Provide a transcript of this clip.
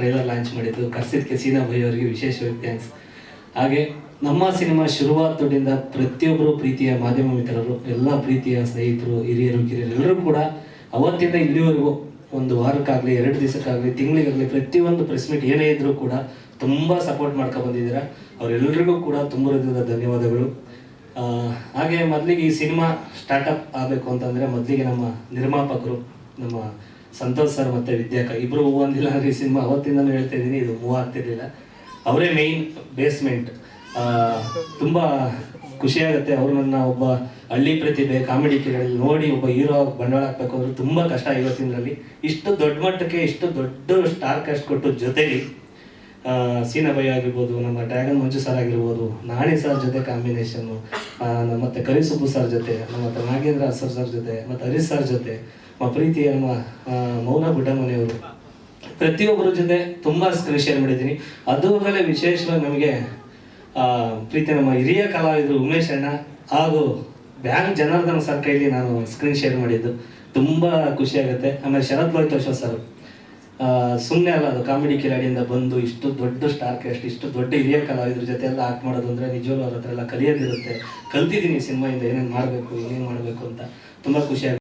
Trailer launch ಮಾಡಿದ್ದು, ಕರ್ಸಿದ್ಕೆ ಸೀನಾ ಭೈ ಅವರಿಗೆ ವಿಶೇಷವಾಗಿ ಥ್ಯಾಂಕ್ಸ್. ಹಾಗೆ ನಮ್ಮ ಸಿನಿಮಾ ಶುರುವಾದ ದುಡ್ಡಿಂದ ಪ್ರತಿಯೊಬ್ಬರು ಪ್ರೀತಿಯ ಮಾಧ್ಯಮ ಮಿತ್ರರು, ಎಲ್ಲ ಪ್ರೀತಿಯ ಸ್ನೇಹಿತರು, ಹಿರಿಯರು ಕಿರಿಯರು ಎಲ್ಲರೂ ಕೂಡ ಅವತ್ತಿಂದ ಇಲ್ಲಿವರೆಗೂ ಒಂದು ವಾರಕ್ಕಾಗಲಿ, 2 ದಿವಸಕ್ಕಾಗಲಿ, ತಿಂಗಳಿಗಾಗಲಿ ಪ್ರತಿಯೊಂದು ಪ್ರೆಸ್ ಮೀಟ್ ಏನೇ ಇದ್ದರೂ ಕೂಡ ತುಂಬ ಸಪೋರ್ಟ್ ಮಾಡ್ಕೊಂಡು ಬಂದಿದ್ದೀರಾ. ಅವರೆಲ್ಲರಿಗೂ ಕೂಡ ತುಂಬ ಹೃದಯದ ಧನ್ಯವಾದಗಳು. ಹಾಗೆ ಮೊದಲಿಗೆ ಈ ಸಿನಿಮಾ ಸ್ಟಾರ್ಟಪ್ ಆಗಬೇಕು ಅಂತಂದರೆ ಮೊದಲಿಗೆ ನಮ್ಮ ನಿರ್ಮಾಪಕರು, ನಮ್ಮ ಸಂತೋಷ್ ಸರ್ ಮತ್ತು ವಿದ್ಯಾಕ ಇಬ್ಬರು ಒಂದಿಲ್ಲ ಅಂದರೆ ಈ ಸಿನಿಮಾ ಅವತ್ತಿಂದನೂ ಹೇಳ್ತಾ ಇದ್ದೀನಿ, ಇದು ಮೂವ್ ಆಗ್ತಿರ್ಲಿಲ್ಲ. ಅವರೇ ಮೇಯ್ನ್ ಬೇಸ್ಮೆಂಟ್. ತುಂಬ ಖುಷಿಯಾಗುತ್ತೆ. ಅವರು ನನ್ನ ಒಬ್ಬ ಹಳ್ಳಿ ಪ್ರತಿಭೆ ಕಾಮಿಡಿ ಕಿರಲ್ಲಿ ನೋಡಿ ಒಬ್ಬ ಹೀರೋ ಬಂಡವಾಳ ಹಾಕಬೇಕು ಅಂದ್ರೆ ತುಂಬ ಕಷ್ಟ. ಇವತ್ತಿನರಲ್ಲಿ ಇಷ್ಟು ದೊಡ್ಡ ಮಟ್ಟಕ್ಕೆ ಇಷ್ಟು ದೊಡ್ಡ ಸ್ಟಾರ್ ಕಾಸ್ಟ್ ಕೊಟ್ಟು ಜೊತೆಲಿ ಸೀನಾ ಭೈ ಆಗಿರ್ಬೋದು, ನಮ್ಮ ಡ್ರ್ಯಾಗನ್ ಮಂಜು ಸರ್ ಆಗಿರ್ಬೋದು, ನಾಣಿ ಸರ್ ಜೊತೆ ಕಾಂಬಿನೇಷನ್ನು, ಮತ್ತು ಕರಿಸುಬ್ಬು ಸರ್ ಜೊತೆ, ಮತ್ತು ನಾಗೇಂದ್ರ ಸರ್ ಜೊತೆ, ಮತ್ತು ಹರೀಶ್ ಸರ್ ಜೊತೆ, ನಮ್ಮ ಪ್ರೀತಿಯ ನಮ್ಮ ಮೌನ ಗುಡ್ಡಮನೆಯವರು, ಪ್ರತಿಯೊಬ್ಬರ ಜೊತೆ ತುಂಬ ಸ್ಕ್ರೀನ್ ಶೇರ್ ಮಾಡಿದ್ದೀನಿ. ಅದು ಮೇಲೆ ವಿಶೇಷವಾಗಿ ನಮಗೆ ಪ್ರೀತಿ ನಮ್ಮ ಹಿರಿಯ ಕಲಾವಿದರು ಉಮೇಶ್ ಅಣ್ಣ ಹಾಗೂ ಬ್ಯಾಂಕ್ ಜನಾರ್ದನ್ ಸರ್ ಕೈಲಿ ನಾನು ಸ್ಕ್ರೀನ್ ಶೇರ್ ಮಾಡಿದ್ದು ತುಂಬ ಖುಷಿಯಾಗುತ್ತೆ. ಆಮೇಲೆ ಶರತ್ ಲೋಹಿತೋಷ ಸರ್ ಸುಮ್ಮನೆ ಅಲ್ಲ, ಅದು ಕಾಮಿಡಿ ಕಿಲಾಡಿಯಿಂದ ಬಂದು ಇಷ್ಟು ದೊಡ್ಡ ಸ್ಟಾರ್ ಕಾಸ್ಟ್, ಇಷ್ಟು ದೊಡ್ಡ ಹಿರಿಯ ಕಲಾವಿದ್ರ ಜೊತೆ ಎಲ್ಲ ಆಕ್ಟ್ ಮಾಡೋದು ಅಂದರೆ ನಿಜವಾಗ್ಲೂ ಅವ್ರ ಹತ್ರ ಎಲ್ಲ ಕಲಿಯೋದಿರುತ್ತೆ. ಕಲ್ತಿದ್ದೀನಿ ಸಿನಿಮಾಯಿಂದ ಏನೇನು ಮಾಡಬೇಕು, ಏನೇನು ಮಾಡಬೇಕು ಅಂತ ತುಂಬ ಖುಷಿಯಾಗುತ್ತೆ.